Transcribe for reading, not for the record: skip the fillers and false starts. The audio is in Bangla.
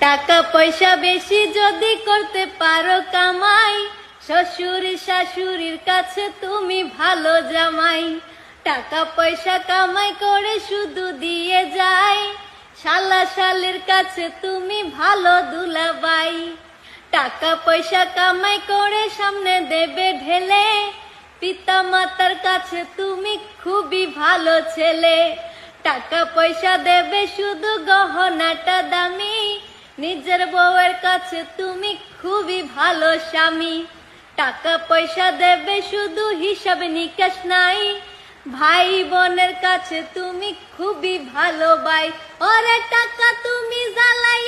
টাকা পয়সা বেশি যদি করতে পারো কামাই, শ্বশুর শাশুড়ির কাছে তুমি ভালো জামাই। টাকা পয়সা কামাই করে শুধু দিয়ে যায়, শালা শালের কাছে তুমি ভালো দুলাবাই। টাকা পয়সা কামাই করে সামনে দেবে ঢেলে, পিতা মাতার কাছে তুমি খুবই ভালো ছেলে। টাকা পয়সা দেবে শুধু গহনাটা দামি, নিজের বউয়ের কাছে তুমি খুবই ভালো স্বামী। টাকা পয়সা দেবে শুধু হিসাব নিকাশ নাই, ভাই বোনের কাছে তুমি খুবই ভালো ভাই। ওরে টাকা তুমি জ্বালাই